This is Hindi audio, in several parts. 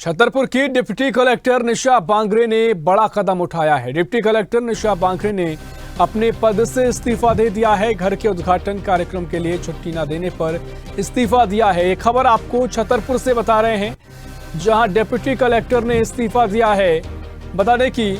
छतरपुर की डिप्टी कलेक्टर निशा बांगरे ने बड़ा कदम उठाया है। डिप्टी कलेक्टर निशा बांगरे ने अपने पद से इस्तीफा दे दिया है। घर के उद्घाटन कार्यक्रम के लिए छुट्टी न देने पर इस्तीफा दिया है। ये खबर आपको छतरपुर से बता रहे हैं, जहां डिप्टी कलेक्टर ने इस्तीफा दिया है। बता दें कि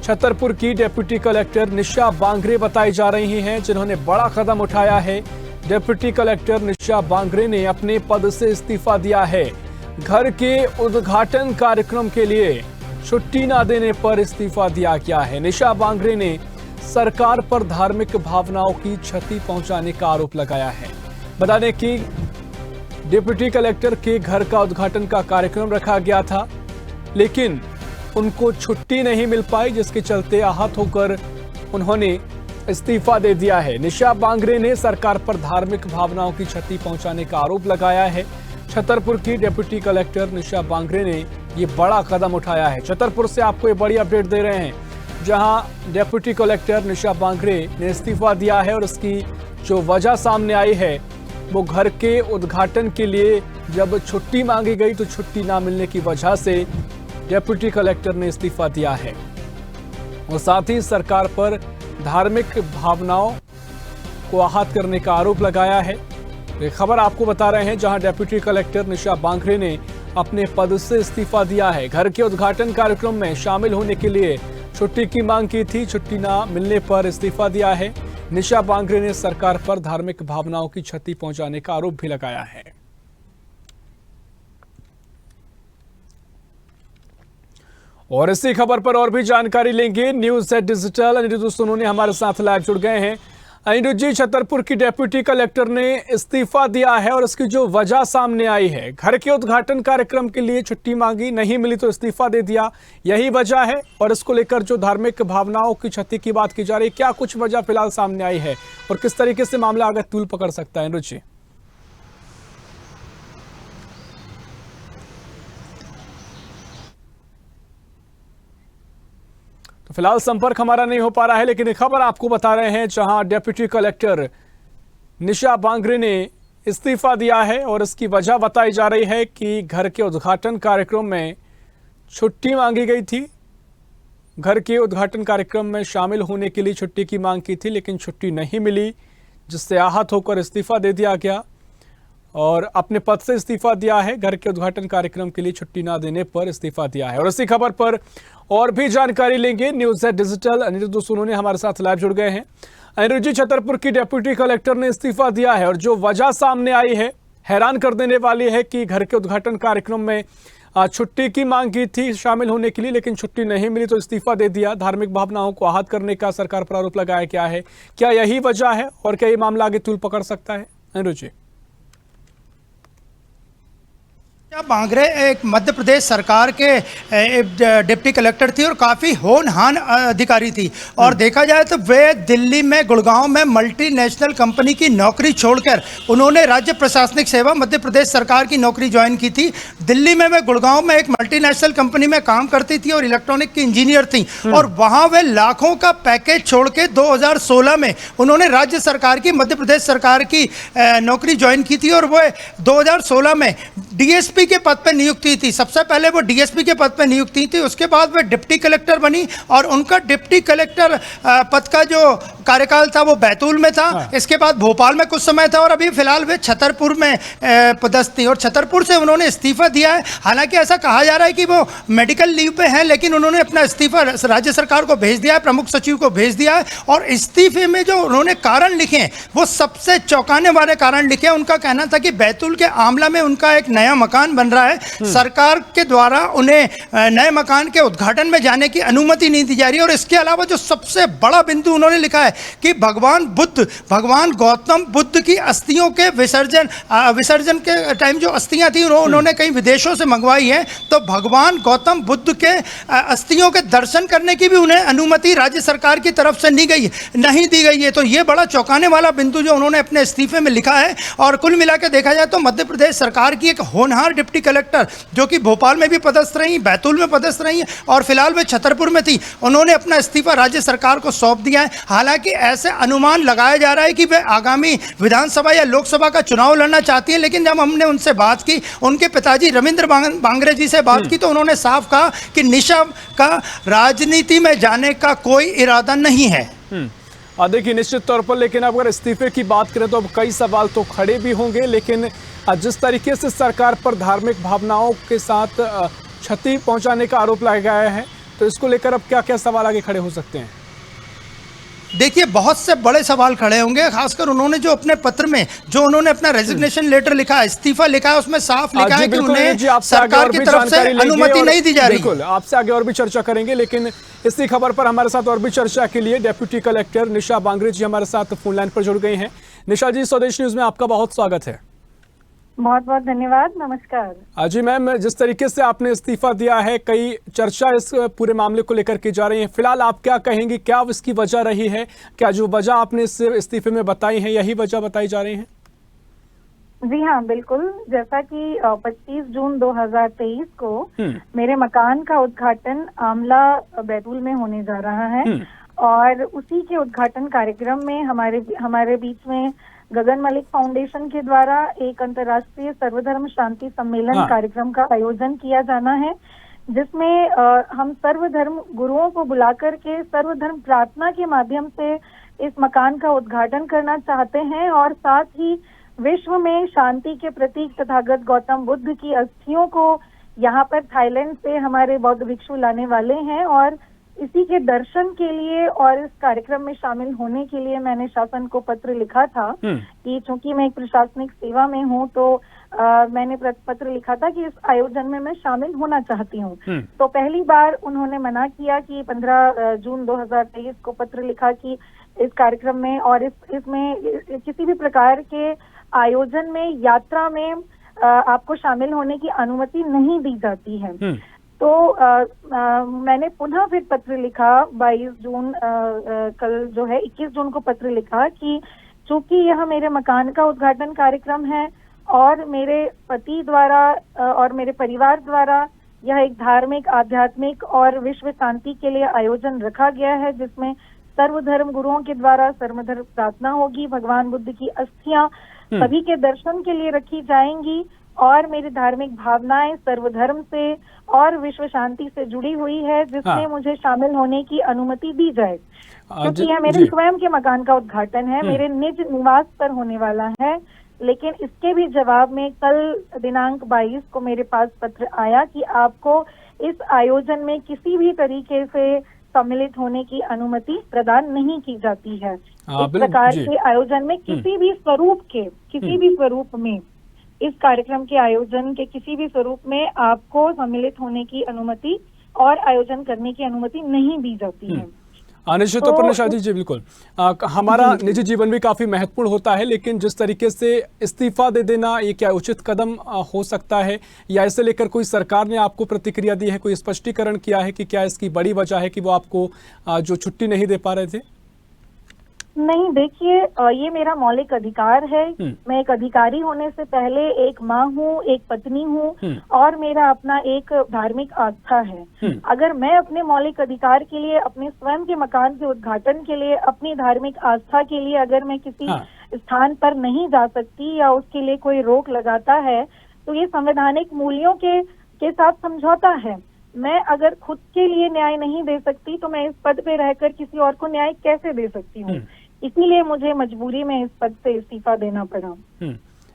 छतरपुर की डिप्टी कलेक्टर निशा बांगरे बताई जा रही हैं, जिन्होंने बड़ा कदम उठाया है। डिप्टी कलेक्टर निशा बांगरे ने अपने पद से इस्तीफा दिया है। घर के उद्घाटन कार्यक्रम के लिए छुट्टी न देने पर इस्तीफा दिया गया है। निशा बांगरे ने सरकार पर धार्मिक भावनाओं की क्षति पहुंचाने का आरोप लगाया है। बता दें कि डिप्टी कलेक्टर के घर का उद्घाटन का कार्यक्रम रखा गया था, लेकिन उनको छुट्टी नहीं मिल पाई, जिसके चलते आहत होकर उन्होंने इस्तीफा दे दिया है। निशा बांगरे ने सरकार पर धार्मिक भावनाओं की क्षति पहुंचाने का आरोप लगाया है। छतरपुर की डिप्टी कलेक्टर निशा बांगरे ने ये बड़ा कदम उठाया है। छतरपुर से आपको ये बड़ी अपडेट दे रहे हैं, जहां डिप्टी कलेक्टर निशा बांगरे ने इस्तीफा दिया है और उसकी जो वजह सामने आई है, वो घर के उद्घाटन के लिए जब छुट्टी मांगी गई तो छुट्टी ना मिलने की वजह से डिप्टी कलेक्टर ने इस्तीफा दिया है और साथ ही सरकार पर धार्मिक भावनाओं को आहत करने का आरोप लगाया है। ये खबर आपको बता रहे हैं, जहां डिप्टी कलेक्टर निशा बांगरे ने अपने पद से इस्तीफा दिया है। घर के उद्घाटन कार्यक्रम में शामिल होने के लिए छुट्टी की मांग की थी, छुट्टी न मिलने पर इस्तीफा दिया है। निशा बांगरे ने सरकार पर धार्मिक भावनाओं की क्षति पहुंचाने का आरोप भी लगाया है। और इसी खबर पर और भी जानकारी लेंगे। News at digital Anirudh Sonu ने हमारे साथ लाइव जुड़ गए हैं। अनिरुद्ध जी, छतरपुर की डिप्टी कलेक्टर ने इस्तीफा दिया है और इसकी जो वजह सामने आई है, घर के उद्घाटन कार्यक्रम के लिए छुट्टी मांगी, नहीं मिली तो इस्तीफा दे दिया, यही वजह है। और इसको लेकर जो धार्मिक भावनाओं की क्षति की बात की जा रही है, क्या कुछ वजह फिलहाल सामने आई है और किस तरीके से मामला आगे तूल पकड़ सकता है? अनिरुद्ध जी। तो फिलहाल संपर्क हमारा नहीं हो पा रहा है, लेकिन खबर आपको बता रहे हैं, जहां डिप्टी कलेक्टर निशा बांगरे ने इस्तीफा दिया है और इसकी वजह बताई जा रही है कि घर के उद्घाटन कार्यक्रम में छुट्टी मांगी गई थी। घर के उद्घाटन कार्यक्रम में शामिल होने के लिए छुट्टी की मांग की थी, लेकिन छुट्टी नहीं मिली, जिससे आहत होकर इस्तीफा दे दिया गया और अपने पद से इस्तीफा दिया है। घर के उद्घाटन कार्यक्रम के लिए छुट्टी ना देने पर इस्तीफा दिया है। और इसी खबर पर और भी जानकारी लेंगे। News at digital Anirudh Sonu ने हमारे साथ लाइव जुड़ गए हैं। अनिरुद्ध जी, छतरपुर की डिप्टी कलेक्टर ने इस्तीफा दिया है और जो वजह सामने आई है, हैरान कर देने वाली है कि घर के उद्घाटन कार्यक्रम में छुट्टी की मांग की थी शामिल होने के लिए, लेकिन छुट्टी नहीं मिली तो इस्तीफा दे दिया। धार्मिक भावनाओं को आहत करने का सरकार पर आरोप लगाया गया है। क्या यही वजह है और क्या ये मामला आगे तूल पकड़ सकता है? अनिरुद्ध जी। बांगरे एक मध्य प्रदेश सरकार के डिप्टी कलेक्टर थी और काफ़ी होनहार अधिकारी थी। और देखा जाए तो वे दिल्ली में गुड़गांव में मल्टीनेशनल कंपनी की नौकरी छोड़कर उन्होंने राज्य प्रशासनिक सेवा मध्य प्रदेश सरकार की नौकरी ज्वाइन की थी। दिल्ली में वे गुड़गांव में एक मल्टीनेशनल कंपनी में काम करती थी और इलेक्ट्रॉनिक की इंजीनियर थी। और वहाँ वे लाखों का पैकेज छोड़ के 2016 में उन्होंने राज्य सरकार की मध्य प्रदेश सरकार की नौकरी ज्वाइन की थी और वह 2016 में डीएसपी के पद पर नियुक्ति थी। सबसे पहले वो डीएसपी के पद पर नियुक्ति थी, उसके बाद वो डिप्टी कलेक्टर बनी और उनका डिप्टी कलेक्टर पद का जो कार्यकाल था वो बैतूल में था। इसके बाद भोपाल में कुछ समय था और अभी फिलहाल वे छतरपुर में पदस्थ थी और छतरपुर से उन्होंने इस्तीफा दिया है। हालांकि ऐसा कहा जा रहा है कि वो मेडिकल लीव पे हैं, लेकिन उन्होंने अपना इस्तीफा राज्य सरकार को भेज दिया है, प्रमुख सचिव को भेज दिया है। और इस्तीफे में जो उन्होंने कारण लिखे हैं वो सबसे चौंकाने वाले कारण लिखे हैं। उनका कहना था कि बैतूल के आमला में उनका एक नया मकान बन रहा है, सरकार के द्वारा उन्हें नए मकान के उद्घाटन में जाने की अनुमति नहीं दी जा रही। और इसके अलावा जो सबसे बड़ा बिंदु उन्होंने लिखा है कि भगवान गौतम बुद्ध की अस्थियों के विसर्जन के टाइम जो अस्थियां थी उन्होंने कई विदेशों से मंगवाई है, तो भगवान गौतम बुद्ध के अस्थियों के दर्शन करने की भी उन्हें अनुमति राज्य सरकार की तरफ से नहीं दी गई है। तो ये बड़ा चौंकाने वाला बिंदु जो उन्होंने अपने इस्तीफे में लिखा है। और कुल मिलाकर देखा जाए तो मध्य प्रदेश सरकार की एक होनहार डिप्टी कलेक्टर जो कि भोपाल में भी पदस्थ रही, बैतूल में पदस्थ रही और फिलहाल वे छतरपुर में थी, उन्होंने अपना इस्तीफा राज्य सरकार को सौंप दिया है। हालांकि ऐसे अनुमान लगाया जा रहा है कि वे आगामी विधानसभा या लोकसभा का चुनाव लड़ना चाहती है, लेकिन जब हमने उनसे बात की, उनके पिताजी रविंद्र बांगरे जी से बात की, तो उन्होंने साफ कहा कि निशा का राजनीति में जाने का कोई इरादा नहीं है। देखिए, निश्चित तौर पर, लेकिन अगर इस्तीफे की बात करें तो अब कई सवाल तो खड़े भी होंगे, लेकिन जिस तरीके से सरकार पर धार्मिक भावनाओं के साथ क्षति पहुंचाने का आरोप लगाया गया है, तो इसको लेकर अब क्या क्या सवाल आगे खड़े हो सकते हैं? देखिए, बहुत से बड़े सवाल खड़े होंगे, खासकर उन्होंने जो अपने पत्र में जो उन्होंने अपना रेजिग्नेशन लेटर लिखा है, इस्तीफा लिखा है, उसमें साफ लिखा है कि उन्हें सरकार की तरफ से अनुमति नहीं दी जा रही। बिल्कुल, आपसे आगे और भी चर्चा करेंगे, लेकिन इसी खबर पर हमारे साथ और भी चर्चा के लिए डिप्टी कलेक्टर निशा बांगरे जी हमारे साथ फोन लाइन पर जुड़ गई हैं। निशा जी, स्वदेश न्यूज में आपका बहुत स्वागत है। बहुत बहुत धन्यवाद, नमस्कार। जी मैम, जिस तरीके से आपने इस्तीफा दिया है, कई चर्चा इस पूरे मामले को लेकर की जा रही है, फिलहाल आप क्या कहेंगे, क्या इसकी वजह रही है? क्या जो वजह आपने इस इस्तीफे में बताई है यही वजह बताई जा रही है? जी हाँ, बिल्कुल। जैसा कि 25 जून 2023 को मेरे मकान का उद्घाटन आमला बैतूल में होने जा रहा है और उसी के उद्घाटन कार्यक्रम में हमारे बीच में गगन मलिक फाउंडेशन के द्वारा एक अंतर्राष्ट्रीय सर्वधर्म शांति सम्मेलन कार्यक्रम का आयोजन किया जाना है, जिसमें हम सर्वधर्म गुरुओं को बुलाकर के सर्वधर्म प्रार्थना के माध्यम से इस मकान का उद्घाटन करना चाहते हैं और साथ ही विश्व में शांति के प्रतीक तथागत गौतम बुद्ध की अस्थियों को यहाँ पर थाईलैंड से हमारे बौद्ध भिक्षु लाने वाले हैं और इसी के दर्शन के लिए और इस कार्यक्रम में शामिल होने के लिए मैंने शासन को पत्र लिखा था कि चूंकि मैं एक प्रशासनिक सेवा में हूँ तो मैंने पत्र लिखा था कि इस आयोजन में मैं शामिल होना चाहती हूँ। तो पहली बार उन्होंने मना किया कि 15 जून 2023 को पत्र लिखा कि इस कार्यक्रम में और इसमें किसी भी प्रकार के आयोजन में, यात्रा में आपको शामिल होने की अनुमति नहीं दी जाती है। तो मैंने पुनः फिर पत्र लिखा 22 जून, कल जो है 21 जून को पत्र लिखा कि चूंकि यह मेरे मकान का उद्घाटन कार्यक्रम है और मेरे पति द्वारा और मेरे परिवार द्वारा यह एक धार्मिक, आध्यात्मिक और विश्व शांति के लिए आयोजन रखा गया है, जिसमें सर्वधर्म गुरुओं के द्वारा सर्वधर्म प्रार्थना होगी, भगवान बुद्ध की अस्थियां सभी के दर्शन के लिए रखी जाएंगी और मेरी धार्मिक भावनाएं सर्वधर्म से और विश्व शांति से जुड़ी हुई है, जिसमें मुझे शामिल होने की अनुमति दी जाए। क्योंकि यह मेरे स्वयं के मकान का उद्घाटन है, मेरे निज निवास पर होने वाला है, लेकिन इसके भी जवाब में कल दिनांक 22 को मेरे पास पत्र आया कि आपको इस आयोजन में किसी भी तरीके से सम्मिलित होने की अनुमति प्रदान नहीं की जाती है। इस प्रकार के आयोजन में किसी भी स्वरूप में इस कार्यक्रम के आयोजन के किसी भी स्वरूप में आपको सम्मिलित होने की अनुमति और आयोजन करने की अनुमति नहीं दी जाती है। निश्चित तौर पर निशा जी बिल्कुल, हमारा निजी जीवन भी काफी महत्वपूर्ण होता है, लेकिन जिस तरीके से इस्तीफा दे देना, ये क्या उचित कदम हो सकता है, या इसे लेकर कोई सरकार ने आपको प्रतिक्रिया दी है, कोई स्पष्टीकरण किया है कि क्या इसकी बड़ी वजह है कि वो आपको जो छुट्टी नहीं दे पा रहे थे? नहीं, देखिए, ये मेरा मौलिक अधिकार है। मैं एक अधिकारी होने से पहले एक माँ हूँ, एक पत्नी हूँ और मेरा अपना एक धार्मिक आस्था है। अगर मैं अपने मौलिक अधिकार के लिए, अपने स्वयं के मकान के उद्घाटन के लिए, अपनी धार्मिक आस्था के लिए अगर मैं किसी स्थान पर नहीं जा सकती या उसके लिए कोई रोक लगाता है, तो ये संवैधानिक मूल्यों के साथ समझौता है। मैं अगर खुद के लिए न्याय नहीं दे सकती तो मैं इस पद पे रहकर किसी और को न्याय कैसे दे सकती हूँ? इसीलिए मुझे मजबूरी में इस पद से इस्तीफा देना पड़ा।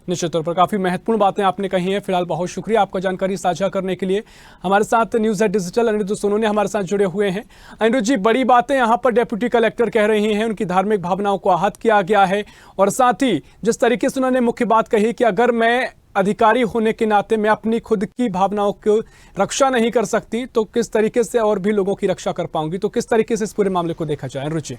निश्चित तौर पर काफी महत्वपूर्ण बातें आपने कही हैं। फिलहाल बहुत शुक्रिया आपका जानकारी साझा करने के लिए। हमारे साथ न्यूज़ डिजिटल अनिरुद्ध सोनू हमारे साथ जुड़े हुए हैं। अनिरुद्ध जी, बड़ी बातें यहाँ पर डिप्टी कलेक्टर कह रही हैं, उनकी धार्मिक भावनाओं को आहत किया गया है और साथ ही जिस तरीके से उन्होंने मुख्य बात कही कि अगर मैं अधिकारी होने के नाते मैं अपनी खुद की भावनाओं को रक्षा नहीं कर सकती तो किस तरीके से और भी लोगों की रक्षा कर पाऊंगी, तो किस तरीके से इस पूरे मामले को देखा जाए? रुचि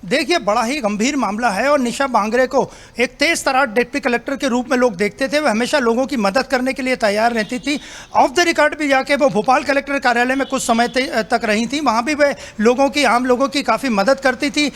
देखिए बड़ा ही गंभीर मामला है और निशा बांगरे को एक तेज तर्रार डिप्टी कलेक्टर के रूप में लोग देखते थे। वह हमेशा लोगों की मदद करने के लिए तैयार रहती थी। ऑफ द रिकॉर्ड भी जाके वो भोपाल कलेक्टर कार्यालय में कुछ समय तक रही थी। वहाँ भी वह लोगों की, आम लोगों की काफ़ी मदद करती थी,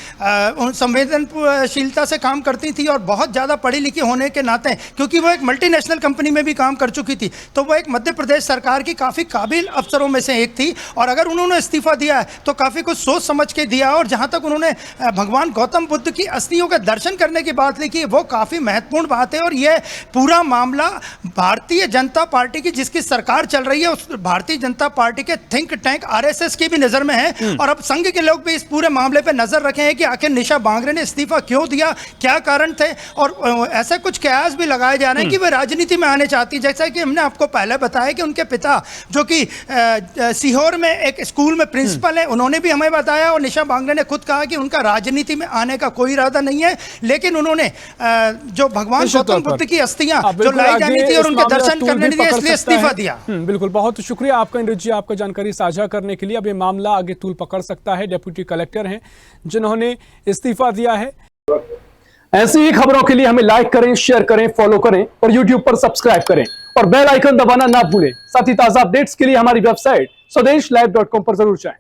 संवेदनशीलता से काम करती थी और बहुत ज़्यादा पढ़ी लिखी होने के नाते, क्योंकि वो एक मल्टीनेशनल कंपनी में भी काम कर चुकी थी, तो वो एक मध्य प्रदेश सरकार की काफ़ी काबिल अफसरों में से एक थी। और अगर उन्होंने इस्तीफा दिया है तो काफ़ी कुछ सोच समझ के दिया। और जहाँ तक उन्होंने भगवान गौतम बुद्ध की अस्थियों के दर्शन करने की बात लिखी, वो काफ़ी महत्वपूर्ण बात है। और ये पूरा मामला भारतीय जनता पार्टी की, जिसकी सरकार चल रही है, उस भारतीय जनता पार्टी के थिंक टैंक आरएसएस की भी नज़र में है। और अब संघ के लोग भी इस पूरे मामले पे नज़र रखे हैं कि आखिर निशा बांगरे ने इस्तीफा क्यों दिया, क्या कारण थे। और ऐसे कुछ कयास भी लगाए जा रहे हैं कि वे राजनीति में आने चाहती है। जैसा कि हमने आपको पहले बताया कि उनके पिता, जो कि सीहोर में एक स्कूल में प्रिंसिपल है, उन्होंने भी हमें बताया और निशा बांगरे ने खुद कहा कि उनका राजनीति में आने का कोई इरादा नहीं है, लेकिन उन्होंने जो भगवान गौतम बुद्ध की अस्थियां जो लाई जानी थी और उनके दर्शन करने नहीं दिए, इसलिए इस्तीफा दिया। बिल्कुल, बहुत शुक्रिया आपका इंद्रजीत जी, आपका जानकारी साझा करने के लिए। अब ये मामला आगे तूल पकड़ सकता है। डिप्टी कलेक्टर हैं जिन्होंने इस्तीफा दिया है। ऐसी ही खबरों के लिए हमें लाइक करें, शेयर करें, फॉलो करें और यूट्यूब पर सब्सक्राइब करें और बेल आइकन दबाना ना भूलें। साथ ही ताजा अपडेट्स के लिए हमारी वेबसाइट स्वदेशलाइव.com पर जरूर जाएं।